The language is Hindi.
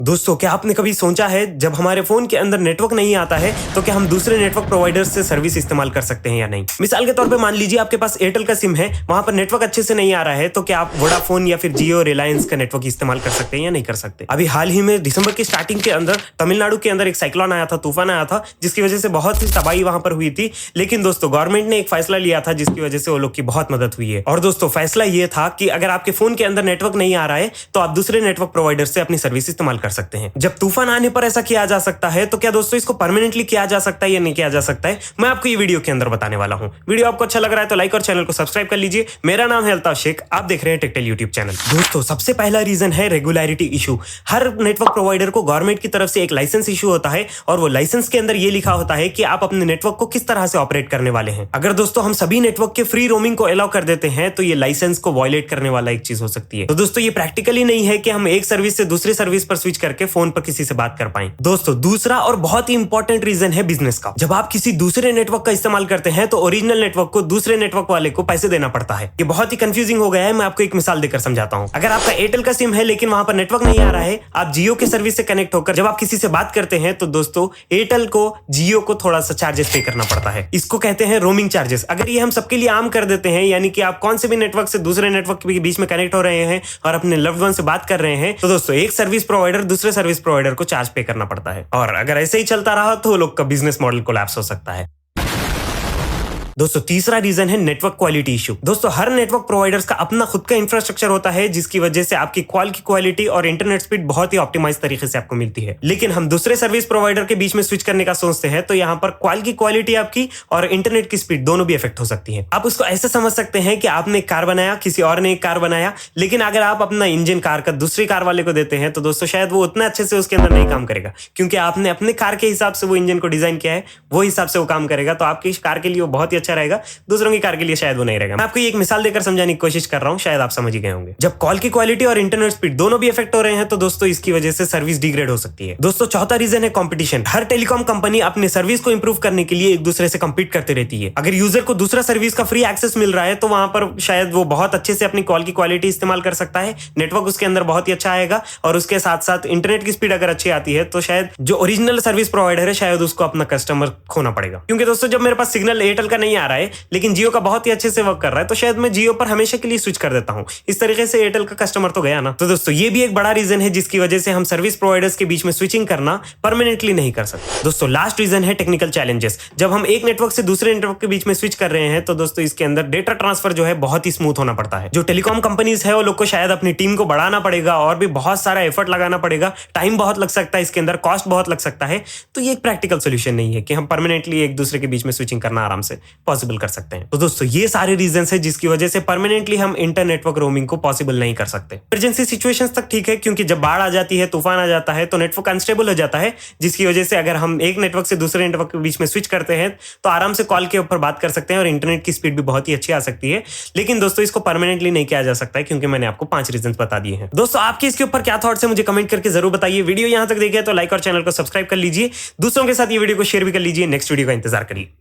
दोस्तों, क्या आपने कभी सोचा है जब हमारे फोन के अंदर नेटवर्क नहीं आता है तो क्या हम दूसरे नेटवर्क प्रोवाइडर से सर्विस इस्तेमाल कर सकते हैं या नहीं। मिसाल के तौर पे मान लीजिए आपके पास एयरटेल का सिम है, वहां पर नेटवर्क अच्छे से नहीं आ रहा है, तो क्या आप वोडाफोन या फिर जियो रिलायंस का नेटवर्क इस्तेमाल कर सकते हैं या नहीं कर सकते। अभी हाल ही में दिसंबर की स्टार्टिंग के अंदर तमिलनाडु के अंदर एक साइक्लोन आया था, तूफान आया था, जिसकी वजह से बहुत ही तबाही वहां पर हुई थी। लेकिन दोस्तों, गवर्नमेंट ने एक फैसला लिया था जिसकी वजह से वो लोग की बहुत मदद हुई है। और दोस्तों, फैसला ये था कि अगर आपके फोन के अंदर नेटवर्क नहीं आ रहा है तो आप दूसरे नेटवर्क प्रोवाइडर से अपनी सर्विस इस्तेमाल कर सकते हैं। जब तूफान आने पर ऐसा किया जा सकता है, तो क्या दोस्तों इसको परमानेंटली किया जा सकता है या नहीं किया जा सकता है, मैं आपको ये वीडियो के अंदर बताने वाला हूं। वीडियो आपको अच्छा लग रहा है तो लाइक और चैनल को सब्सक्राइब कर लीजिए। मेरा नाम है अल्ताफ शेख, आप देख रहे हैं टेक्टेल यूट्यूब चैनल। दोस्तों, सबसे पहला रीजन है रेगुलरिटी इशू। हर नेटवर्क प्रोवाइडर को गवर्नमेंट की तरफ से एक लाइसेंस इशू होता है और वो लाइसेंस के अंदर ये लिखा होता है कि आप अपने नेटवर्क को किस तरह से ऑपरेट करने वाले हैं। अगर दोस्तों हम सभी नेटवर्क के फ्री रोमिंग को अलाउ कर देते हैं तो ये लाइसेंस को वायलेट करने वाला एक चीज हो सकती है। तो दोस्तों, ये प्रैक्टिकली नहीं है कि हम एक सर्विस से दूसरी सर्विस पर स्विच करके फोन पर किसी से बात कर पाए। दोस्तों, दूसरा और बहुत ही इंपॉर्टेंट रीजन है बिजनेस का। जब आप किसी दूसरे नेटवर्क का इस्तेमाल करते हैं तो ओरिजिनल नेटवर्क को दूसरे नेटवर्क वाले को पैसे देना पड़ता है। ये बहुत ही कंफ्यूजिंग हो गया है, मैं आपको एक मिसाल देकर समझाता हूं। अगर आपका एयरटेल का सिम है लेकिन वहां पर नेटवर्क नहीं आ रहा है, आप जियो के सर्विस से कनेक्ट होकर जब आप किसी से बात करते हैं तो दोस्तों एयरटेल को जियो को थोड़ा सा चार्जेस पे करना पड़ता है। इसको कहते हैं रोमिंग चार्जेस। अगर ये हम सबके लिए आम कर देते हैं, यानी कि आप कौन से भी नेटवर्क से दूसरे नेटवर्क के बीच में कनेक्ट हो रहे हैं और अपने लव्ड वन से बात कर रहे हैं, तो दोस्तों एक सर्विस प्रोवाइडर दूसरे सर्विस प्रोवाइडर को चार्ज पे करना पड़ता है। और अगर ऐसे ही चलता रहा तो लोग का बिजनेस मॉडल कोलैप्स हो सकता है। दोस्तों, तीसरा रीजन है नेटवर्क क्वालिटी इशू। दोस्तों, हर नेटवर्क प्रोवाइडर्स का अपना खुद का इंफ्रास्ट्रक्चर होता है जिसकी वजह से आपकी कॉल की क्वालिटी और इंटरनेट स्पीड बहुत ही ऑप्टिमाइज तरीके से आपको मिलती है। लेकिन हम दूसरे सर्विस प्रोवाइडर के बीच में स्विच करने का सोचते हैं तो यहाँ पर कॉल की क्वालिटी आपकी और इंटरनेट की स्पीड दोनों भी इफेक्ट हो सकती है। आप उसको ऐसे समझ सकते हैं कि आपने एक कार बनाया, किसी और ने एक कार बनाया, लेकिन अगर आप अपना इंजन कार का दूसरी कार वाले को देते हैं तो दोस्तों शायद वो उतना अच्छे से उसके अंदर नहीं काम करेगा, क्योंकि आपने अपने कार के हिसाब से वो इंजन को डिजाइन किया है, वो हिसाब से वो काम करेगा। तो आपकी कार के लिए वो बहुत ही अच्छा रहेगा, दूसरों की कार के लिए शायद वो नहीं रहेगा। मैं आपको एक मिसाल देकर समझाने की कोशिश कर रहा हूं, शायद आप समझ ही गए होंगे। जब कॉल की क्वालिटी और इंटरनेट स्पीड दोनों भी इफेक्ट हो रहे हैं तो दोस्तों इसकी वजह से सर्विस डिग्रेड हो सकती है। दोस्तों, चौथा रीजन है कंपटीशन। हर टेलीकॉम कंपनी अपने सर्विस को इंप्रूव करने के लिए एक दूसरे से कंपीट करती रहती है। अगर यूजर को दूसरा सर्विस का फ्री एक्सेस मिल रहा है तो वहां पर शायद वो बहुत अच्छे से अपनी कॉल की क्वालिटी इस्तेमाल कर सकता है, नेटवर्क उसके अंदर बहुत ही अच्छा आएगा और उसके साथ साथ इंटरनेट की स्पीड अगर अच्छी आती है तो शायद जो ओरिजिनल सर्विस प्रोवाइडर है शायद उसको अपना कस्टमर खोना पड़ेगा। क्योंकि दोस्तों, जब मेरे पास सिग्नल एयरटेल का नहीं आ रहा है लेकिन जियो का बहुत ही अच्छे से वर्क कर रहा है तो शायद मैं जियो पर हमेशा के लिए स्विच कर देता हूं। इस तरीके से एयरटेल का कस्टमर तो गया ना। तो दोस्तों, ये भी एक बड़ा रीजन है जिसकी वजह से हम सर्विस प्रोवाइडर्स के बीच में स्विचिंग करना परमानेंटली नहीं कर सकते। दोस्तों, लास्ट रीजन है टेक्निकल चैलेंजेस। जब हम एक नेटवर्क से दूसरे नेटवर्क के बीच में स्विच कर रहे हैं तो दोस्तों इसके अंदर डेटा ट्रांसफर जो है बहुत ही स्मूथ होना पड़ता है। जो टेलीकॉम कंपनीज है वो लोग को शायद अपनी टीम को बढ़ाना पड़ेगा और भी बहुत सारा एफर्ट लगाना पड़ेगा, टाइम बहुत लग सकता है, इसके अंदर कॉस्ट बहुत लग सकता है। तो ये एक प्रैक्टिकल सोल्यूशन नहीं है कि हम परमानेंटली एक दूसरे के बीच में स्विचिंग करना आराम से पॉसिबल कर सकते हैं। तो दोस्तों, ये सारे रीजन है जिसकी वजह से परमानेंटली हम इंटर नेटवर्क रोमिंग को पॉसिबल नहीं कर सकते। इमरजेंसी सिचुएशंस तक ठीक है, क्योंकि जब बाढ़ आ जाती है, तूफान आ जाता है तो नेटवर्क अनस्टेबल हो जाता है, जिसकी वजह से अगर हम एक नेटवर्क से दूसरे नेटवर्क के बीच में स्विच करते हैं तो आराम से कॉल के ऊपर बात कर सकते हैं और इंटरनेट की स्पीड भी बहुत ही अच्छी आ सकती है। लेकिन दोस्तों, इसको परमानेंटली नहीं किया जा सकता है, क्योंकि मैंने आपको 5 रीजन बता दिए हैं। दोस्तों, आपके इसके ऊपर क्या थॉट्स है मुझे कमेंट करके जरूर बताइए। वीडियो यहां तक देखे तो लाइक और चैनल को सब्सक्राइब कर लीजिए, दूसरों के साथ ये वीडियो को शेयर भी कर लीजिए। नेक्स्ट वीडियो का इंतजार करिए।